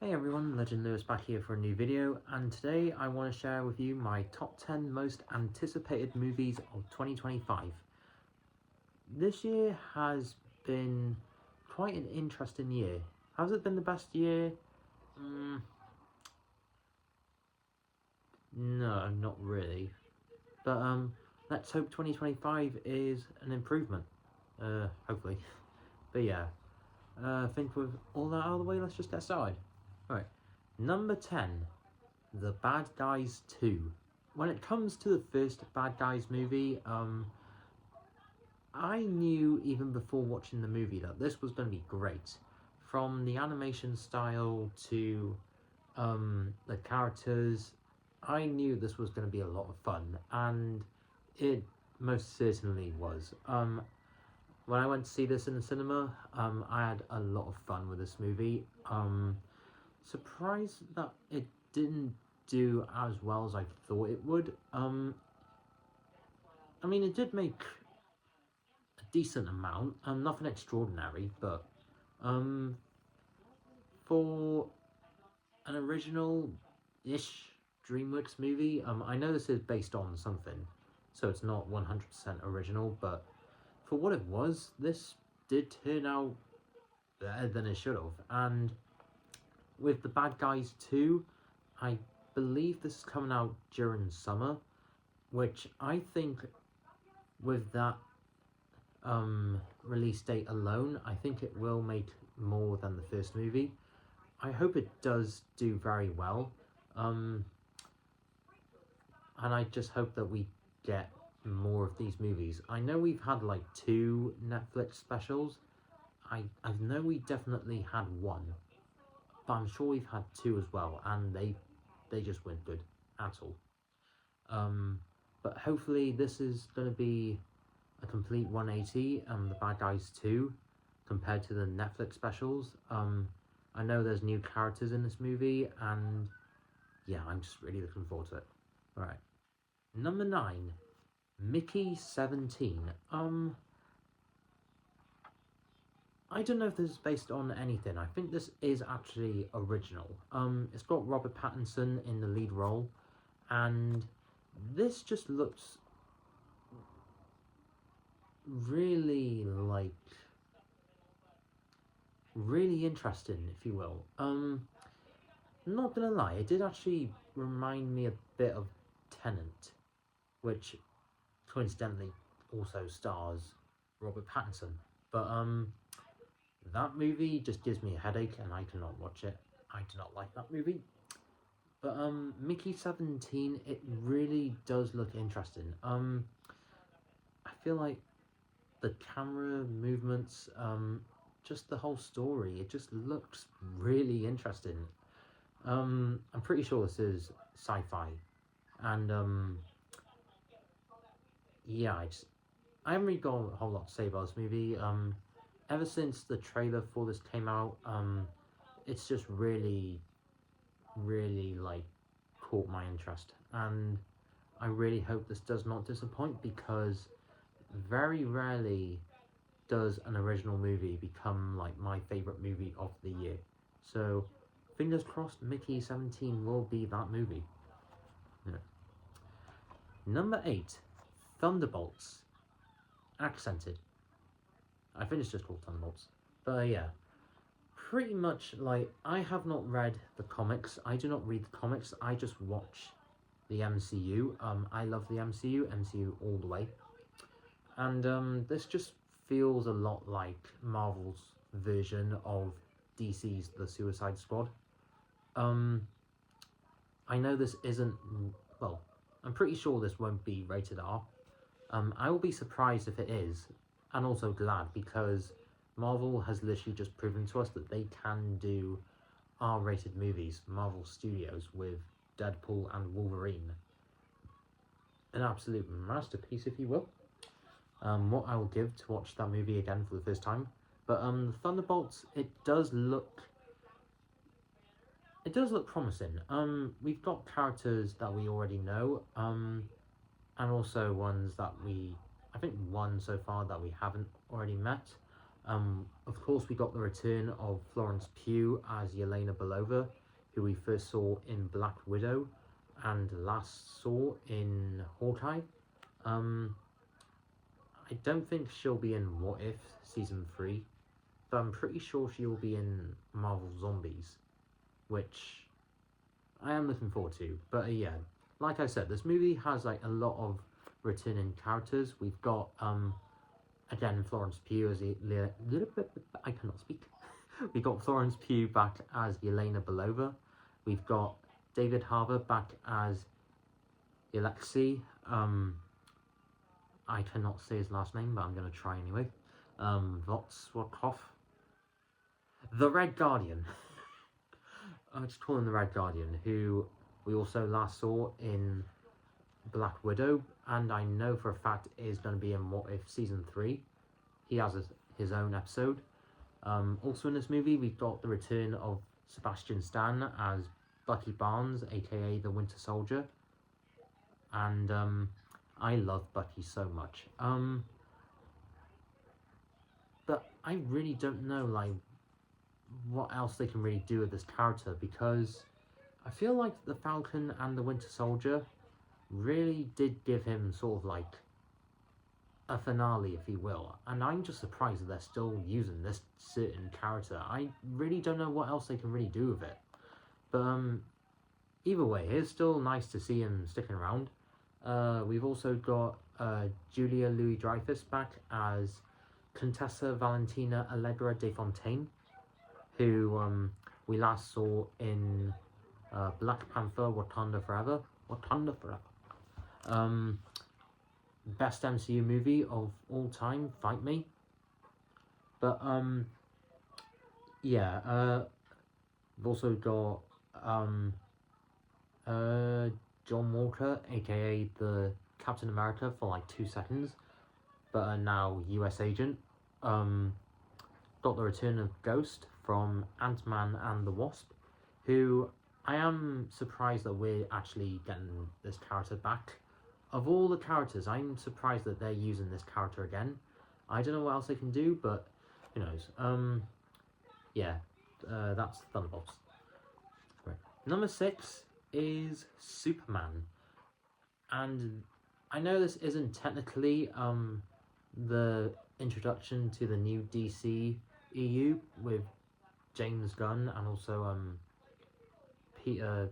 Hey everyone, Legend Lewis back here for a new video, and today I want to share with you my top 10 most anticipated movies of 2025. This year has been quite an interesting year. Has it been the best year? No, not really. But let's hope 2025 is an improvement. Hopefully. But yeah, I think with all that out of the way, let's just get started. Alright, number 10. The Bad Guys 2. When it comes to the first Bad Guys movie, I knew even before watching the movie that this was going to be great. From the animation style to the characters, I knew this was going to be a lot of fun, and it most certainly was. When I went to see this in the cinema, I had a lot of fun with this movie. Surprised that it didn't do as well as I thought it would. I mean, it did make a decent amount, nothing extraordinary, but for an original-ish DreamWorks movie, I know this is based on something, so it's not 100% original, but for what it was, this did turn out better than it should have. And with The Bad Guys 2, I believe this is coming out during summer, which I think with that release date alone, I think it will make more than the first movie. I hope it does do very well, and I just hope that we get more of these movies. I know we've had like 2 Netflix specials. I know we definitely had 1, but I'm sure we've had 2 as well, and they just weren't good at all. But hopefully this is going to be a complete 180, The Bad Guys 2, compared to the Netflix specials. I know there's new characters in this movie, and yeah, I'm just really looking forward to it. Alright. Number 9, Mickey 17. I don't know if this is based on anything. I think this is actually original. It's got Robert Pattinson in the lead role, and this just looks really really interesting, if you will. Not gonna lie, it did actually remind me a bit of Tenet, which coincidentally also stars Robert Pattinson. But that movie just gives me a headache, and I cannot watch it. I do not like that movie. But Mickey 17, it really does look interesting. I feel like the camera movements, just the whole story, it just looks really interesting. I'm pretty sure this is sci-fi, and yeah, I haven't really got a whole lot to say about this movie. Ever since the trailer for this came out, it's just really like caught my interest, and I really hope this does not disappoint, because very rarely does an original movie become like my favorite movie of the year. So fingers crossed Mickey 17 will be that movie. Yeah. Number 8, Thunderbolts. Accented. I think it's just called Thunderbolts. But yeah, pretty much like, I have not read the comics. I do not read the comics. I just watch the MCU. I love the MCU all the way. And this just feels a lot like Marvel's version of DC's The Suicide Squad. I know this isn't, well, I'm pretty sure this won't be rated R. I will be surprised if it is, and also glad, because Marvel has literally just proven to us that they can do R-rated movies, Marvel Studios, with Deadpool and Wolverine. An absolute masterpiece, if you will. What I will give to watch that movie again for the first time. But Thunderbolts, it does look promising. We've got characters that we already know, and also ones that I think one so far that we haven't already met. Of course, we got the return of Florence Pugh as Yelena Belova, who we first saw in Black Widow and last saw in Hawkeye. Um, I don't think she'll be in What If Season 3, but I'm pretty sure she will be in Marvel Zombies, which I am looking forward to. But yeah, like I said, this movie has like a lot of returning characters. We've got again Florence Pugh as I cannot speak. We got Florence Pugh back as Yelena Belova. We've got David Harbour back as Alexei. I cannot say his last name, but I'm gonna try anyway. Votswakov, the Red Guardian. I just call him the Red Guardian, who we also last saw in Black Widow, and I know for a fact is going to be in What If Season 3. He has his own episode. Also in this movie, we've got the return of Sebastian Stan as Bucky Barnes, aka the Winter Soldier. And I love Bucky so much. But I really don't know, like, what else they can really do with this character, because I feel like the Falcon and the Winter Soldier really did give him sort of like a finale, if you will, and I'm just surprised that they're still using this certain character. I really don't know what else they can really do with it, but either way, it's still nice to see him sticking around. We've also got Julia Louis-Dreyfus back as Contessa Valentina Allegra de Fontaine, who we last saw in Black Panther Wakanda Forever. Wakanda Forever. Best MCU movie of all time, fight me. But yeah, we've also got John Walker, aka the Captain America, for like 2 seconds, but now US agent. Got the return of Ghost from Ant-Man and the Wasp, who I am surprised that we're actually getting this character back. Of all the characters, I'm surprised that they're using this character again. I don't know what else they can do, but who knows. Yeah, that's Thunderbolts. Right. Number 6 is Superman. And I know this isn't technically the introduction to the new DC EU with James Gunn and also Peter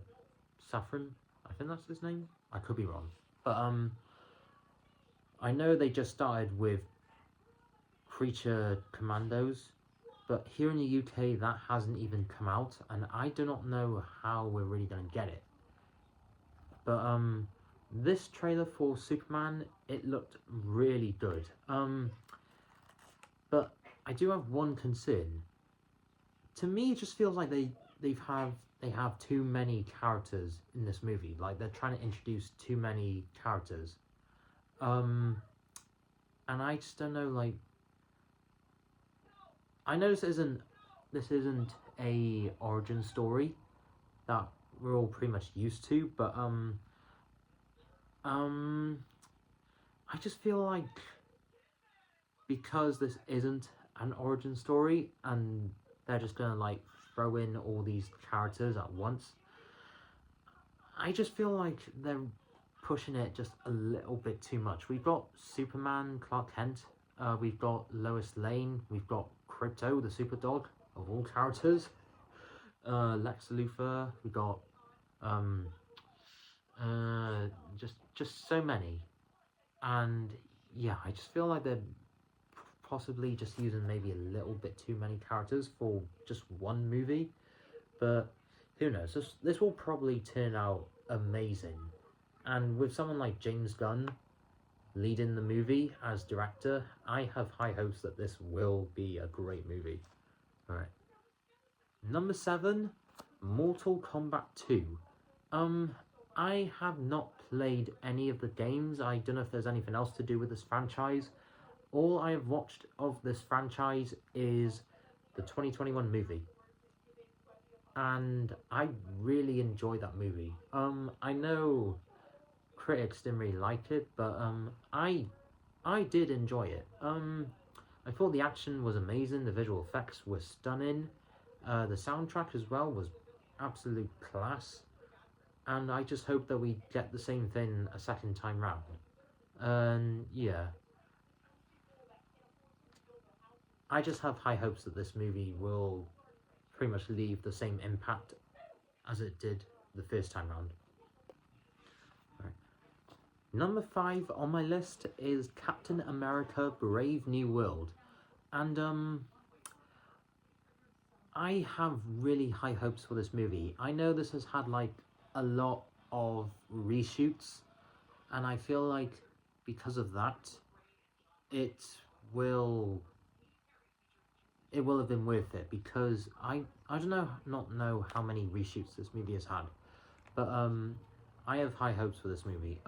Safran, I think that's his name. I could be wrong, but I know they just started with Creature Commandos, but here in the UK that hasn't even come out, and I do not know how we're really going to get it. But this trailer for Superman, it looked really good. But I do have one concern. To me, it just feels like they have too many characters in this movie. Like they're trying to introduce too many characters. And I just don't know. Like, I know this isn't a origin story that we're all pretty much used to, but I just feel like because this isn't an origin story and they're just gonna like throw in all these characters at once, I just feel like they're pushing it just a little bit too much. We've got Superman, Clark Kent, we've got Lois Lane, we've got Crypto, the super dog of all characters, Lex Luthor, we've got just so many, and yeah, I just feel like they're possibly just using maybe a little bit too many characters for just one movie, but who knows, this will probably turn out amazing, and with someone like James Gunn leading the movie as director, I have high hopes that this will be a great movie. Alright. Number 7, Mortal Kombat 2. I have not played any of the games. I don't know if there's anything else to do with this franchise. All I have watched of this franchise is the 2021 movie. And I really enjoyed that movie. I know critics didn't really like it, but I did enjoy it. I thought the action was amazing, the visual effects were stunning, the soundtrack as well was absolute class, and I just hope that we get the same thing a second time round. And yeah, I just have high hopes that this movie will pretty much leave the same impact as it did the first time round. Right. Number 5 on my list is Captain America Brave New World. And I have really high hopes for this movie. I know this has had like a lot of reshoots, and I feel like because of that, it will have been worth it, because I don't know how many reshoots this movie has had, but I have high hopes for this movie.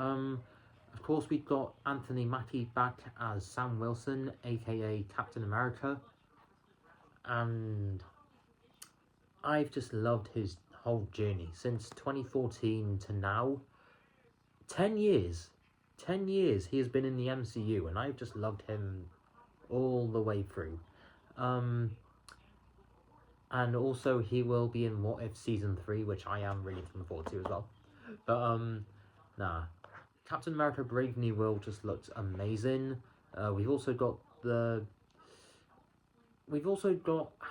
Of course, we've got Anthony Mackie back as Sam Wilson, aka Captain America, and I've just loved his whole journey since 2014 to now. 10 years. 10 years he has been in the MCU, and I've just loved him all the way through. And also he will be in What If Season 3, which I am really looking forward to as well. But, nah. Captain America Brave New World just looks amazing. We've also got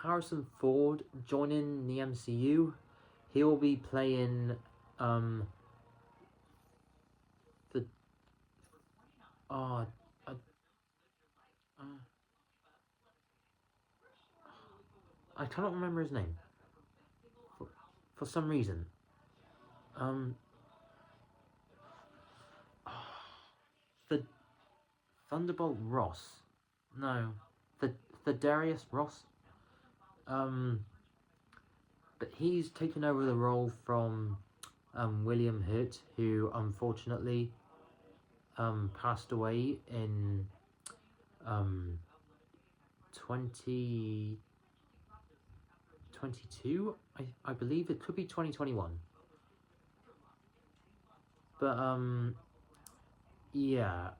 Harrison Ford joining the MCU. He will be playing, I cannot remember his name for some reason. The Thunderbolt Ross. No, the Darius Ross. But he's taken over the role from William Hurt, who unfortunately passed away in 2022. I believe it could be 2021. But yeah,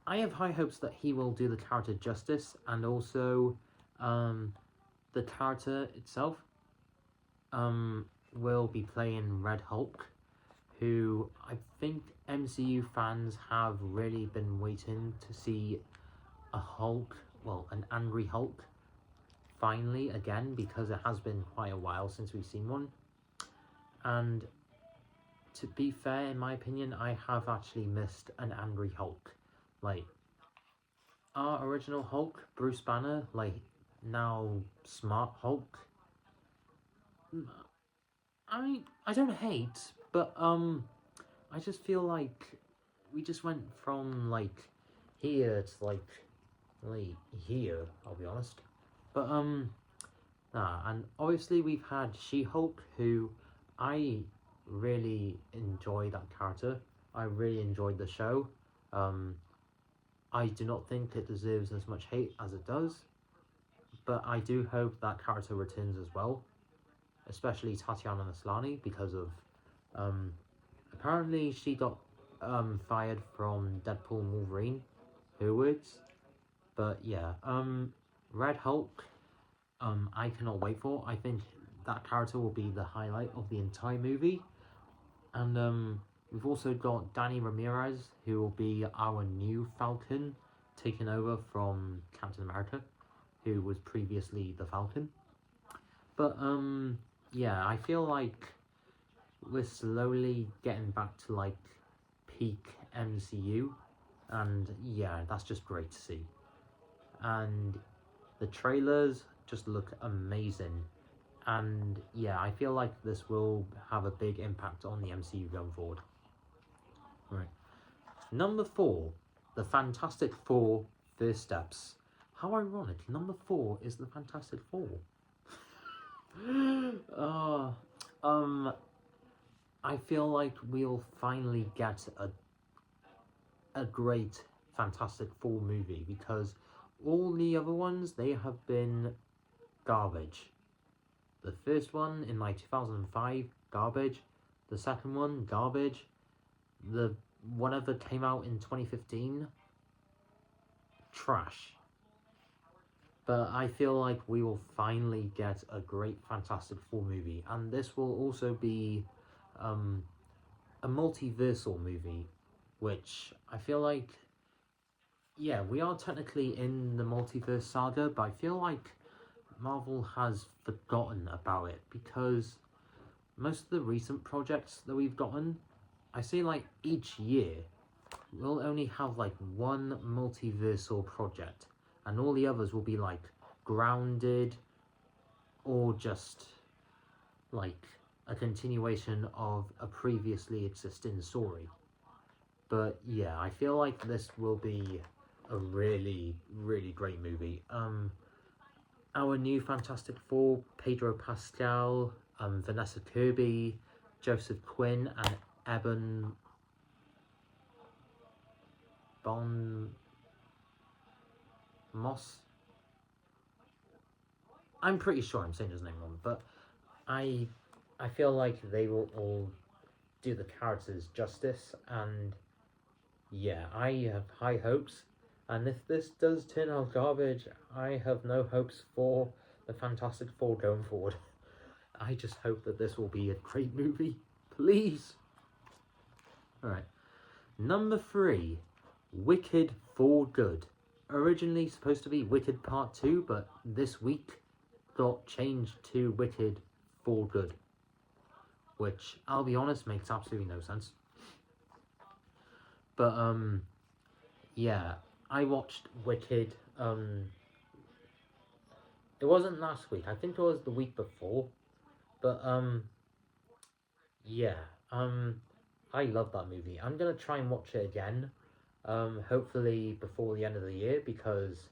I have high hopes that he will do the character justice, and also the character itself will be playing Red Hulk, who I think MCU fans have really been waiting to see a Hulk, well, an angry Hulk, finally again, because it has been quite a while since we've seen one. And to be fair, in my opinion, I have actually missed an angry Hulk. Like, our original Hulk, Bruce Banner, like, now Smart Hulk. I don't hate, but I just feel like we just went from like here to like here, I'll be honest. But and obviously we've had She-Hulk, who I really enjoy that character. I really enjoyed the show. I do not think it deserves as much hate as it does, but I do hope that character returns as well, especially Tatiana Maslany, because of apparently she got fired from Deadpool and Wolverine afterwards. But yeah, Red Hulk, I cannot wait for. I think that character will be the highlight of the entire movie. And we've also got Danny Ramirez, who will be our new Falcon, taking over from Captain America, who was previously the Falcon. But yeah, I feel like we're slowly getting back to like peak MCU, and yeah, that's just great to see. And the trailers just look amazing, and yeah, I feel like this will have a big impact on the MCU going forward. Right. Number 4, the Fantastic Four First Steps. How ironic, number 4 is the Fantastic Four. I feel like we'll finally get a great Fantastic Four movie, because all the other ones, they have been garbage. The first one in like 2005, garbage. The second one, garbage. The whatever came out in 2015, trash. But I feel like we will finally get a great Fantastic Four movie, and this will also be a multiversal movie, which I feel like, yeah, we are technically in the multiverse saga, but I feel like Marvel has forgotten about it because most of the recent projects that we've gotten, I say like each year, we'll only have like one multiversal project, and all the others will be like grounded or just like a continuation of a previously existing story. But yeah, I feel like this will be a really, really great movie. Our new Fantastic Four, Pedro Pascal, Vanessa Kirby, Joseph Quinn, and Eben Bon Moss. I'm pretty sure I'm saying his name wrong, but I feel like they will all do the characters justice, and yeah, I have high hopes. And if this does turn out garbage, I have no hopes for the Fantastic Four going forward. I just hope that this will be a great movie. Please! Alright. Number 3. Wicked for Good. Originally supposed to be Wicked Part 2, but this week got changed to Wicked for Good. Which, I'll be honest, makes absolutely no sense. But, yeah, I watched Wicked, it wasn't last week, I think it was the week before, but, yeah, I love that movie. I'm gonna try and watch it again, hopefully before the end of the year, because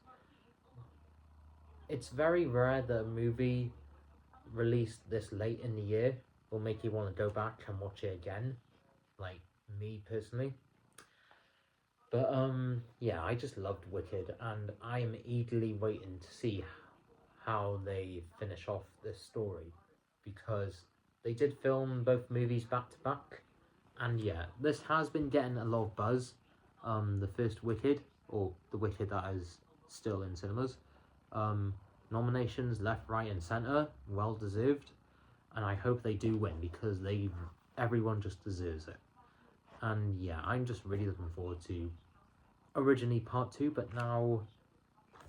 it's very rare that a movie released this late in the year will make you want to go back and watch it again, like me personally. But yeah, I just loved Wicked, and I am eagerly waiting to see how they finish off this story, because they did film both movies back to back, and yeah, this has been getting a lot of buzz. The first Wicked, or the Wicked that is still in cinemas, nominations left, right, and centre, well deserved, and I hope they do win because everyone just deserves it. And yeah, I'm just really looking forward to originally Part 2, but now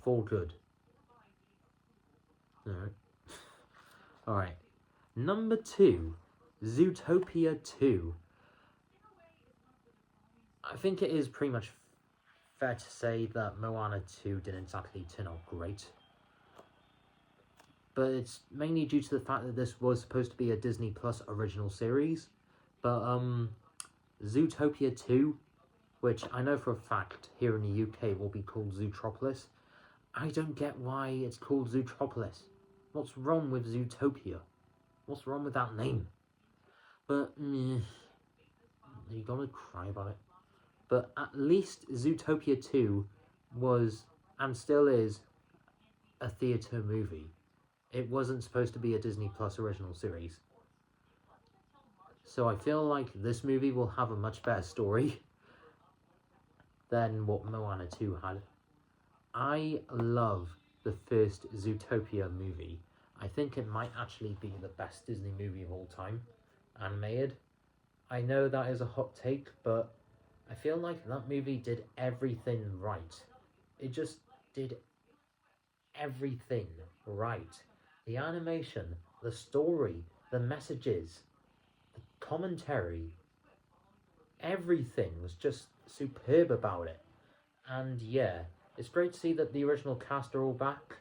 for good. Alright. Alright. Number 2, Zootopia 2. I think it is pretty much fair to say that Moana 2 didn't exactly turn out great. But it's mainly due to the fact that this was supposed to be a Disney Plus original series. But Zootopia 2, which I know for a fact here in the UK will be called Zootropolis, I don't get why it's called Zootropolis. What's wrong with Zootopia? What's wrong with that name? But, you gotta cry about it. But at least Zootopia 2 was, and still is, a theatre movie. It wasn't supposed to be a Disney Plus original series. So I feel like this movie will have a much better story than what Moana 2 had. I love the first Zootopia movie. I think it might actually be the best Disney movie of all time, animated. I know that is a hot take, but I feel like that movie did everything right. It just did everything right. The animation, the story, the messages, the commentary, everything was just superb about it. And yeah, it's great to see that the original cast are all back.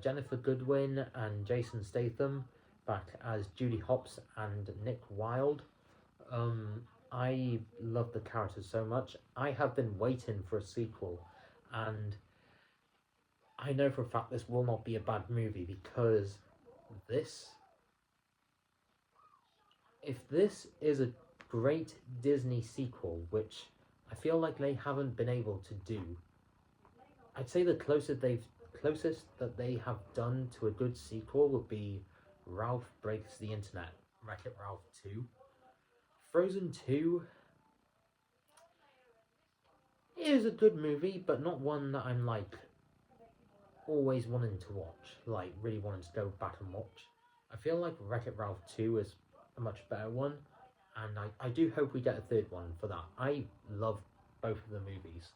Jennifer Goodwin and Jason Statham back as Judy Hopps and Nick Wilde. I love the characters so much. I have been waiting for a sequel, and I know for a fact this will not be a bad movie, because if this is a great Disney sequel, which I feel like they haven't been able to do, I'd say the closest that they have done to a good sequel would be Ralph Breaks the Internet, Wreck-It Ralph 2. Frozen 2, It is a good movie, but not one that I'm like always wanting to watch, like really wanting to go back and watch. I feel like Wreck-It Ralph 2 is a much better one, and I do hope we get a third one for that. I love both of the movies.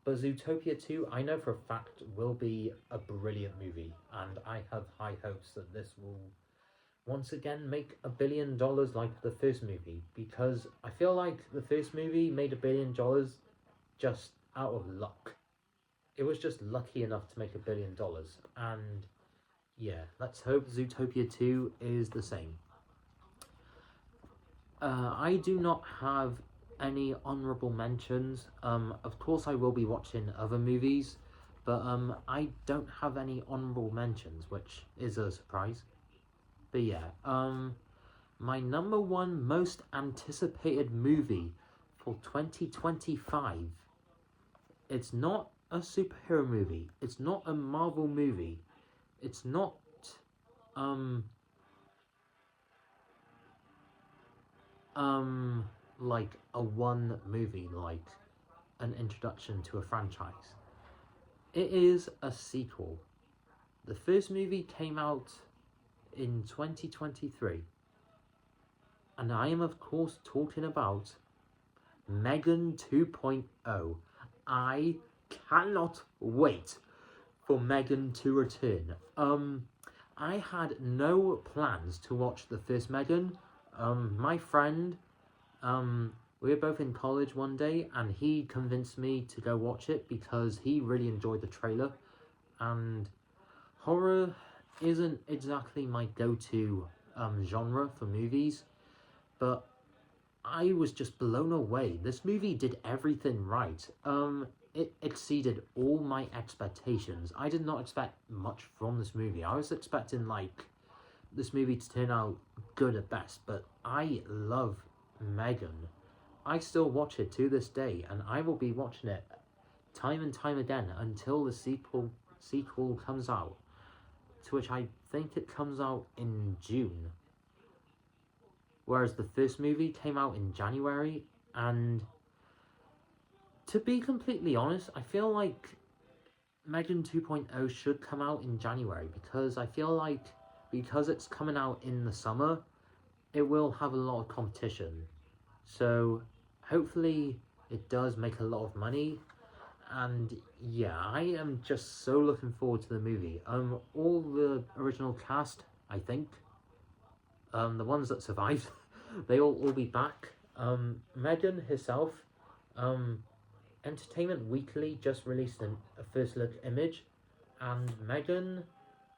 But Zootopia 2, I know for a fact will be a brilliant movie, and I have high hopes that this will once again make $1 billion like the first movie, because I feel like the first movie made $1 billion just out of luck. It was just lucky enough to make $1 billion, and yeah, let's hope Zootopia 2 is the same. I do not have any honorable mentions. Of course, I will be watching other movies, but I don't have any honorable mentions, which is a surprise. But yeah, my number one most anticipated movie for 2025. It's not a superhero movie. It's not a Marvel movie. It's not um like a one movie, like an introduction to a franchise. It is a sequel. The first movie came out in 2023, and I am of course talking about Megan 2.0. I cannot wait for Megan to return. I had no plans to watch the first Megan. My friend, we were both in college one day, and he convinced me to go watch it because he really enjoyed the trailer. And horror isn't exactly my go-to genre for movies, but I was just blown away. This movie did everything right. It exceeded all my expectations. I did not expect much from this movie. I was expecting like this movie to turn out good at best, but I love Megan. I still watch it to this day, and I will be watching it time and time again until the sequel comes out, to which I think it comes out in June. Whereas the first movie came out in January, and to be completely honest, I feel like Megan 2.0 should come out in January, because I feel like because it's coming out in the summer, it will have a lot of competition. So hopefully it does make a lot of money. And yeah, I am just so looking forward to the movie. All the original cast, I think, the ones that survived, they all be back. Megan herself, Entertainment Weekly just released a first look image, and Megan,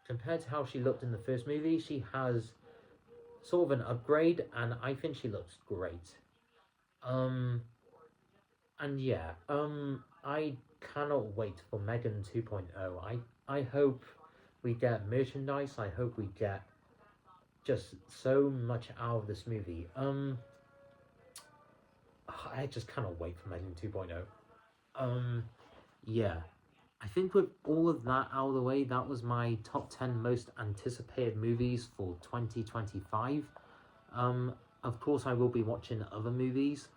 compared to how she looked in the first movie, she has sort of an upgrade, and I think she looks great. And yeah, I cannot wait for Megan 2.0. I hope we get merchandise. I hope we get just so much out of this movie. I just cannot wait for Megan 2.0. Yeah. I think with all of that out of the way, that was my top 10 most anticipated movies for 2025. Of course, I will be watching other movies.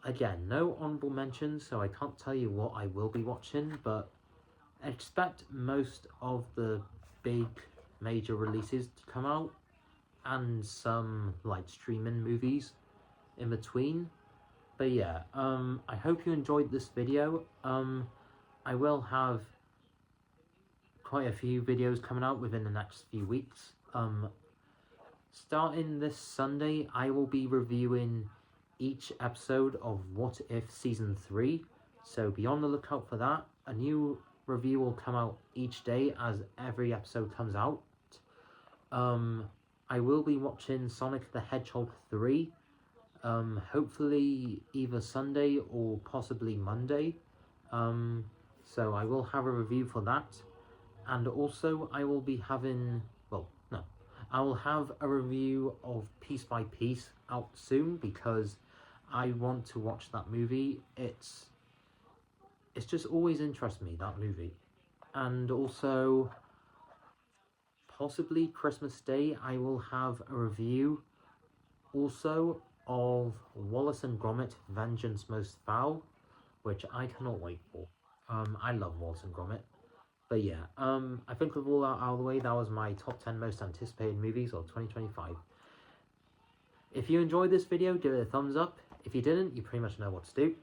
Again, no honorable mentions, so I can't tell you what I will be watching, but expect most of the big major releases to come out, and some like streaming movies in between. But yeah, I hope you enjoyed this video. I will have quite a few videos coming out within the next few weeks. Starting this Sunday, I will be reviewing each episode of What If Season 3, so be on the lookout for that. A new review will come out each day as every episode comes out. I will be watching Sonic the Hedgehog 3, hopefully either Sunday or possibly Monday. So I will have a review for that, and also I will be having, I will have a review of Piece by Piece out soon, because I want to watch that movie. It's just always interests me, that movie. And also, possibly Christmas Day, I will have a review also of Wallace and Gromit: Vengeance Most Foul, which I cannot wait for. I love Wallace and Gromit. But yeah, I think with all that out of the way, that was my top 10 most anticipated movies of 2025. If you enjoyed this video, give it a thumbs up. If you didn't, you pretty much know what to do.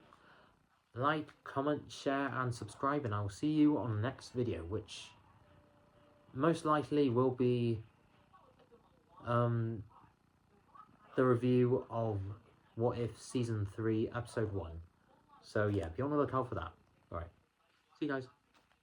Like, comment, share, and subscribe, and I will see you on the next video, which most likely will be the review of What If Season 3, Episode 1. So yeah, be on the lookout for that. Alright, see you guys.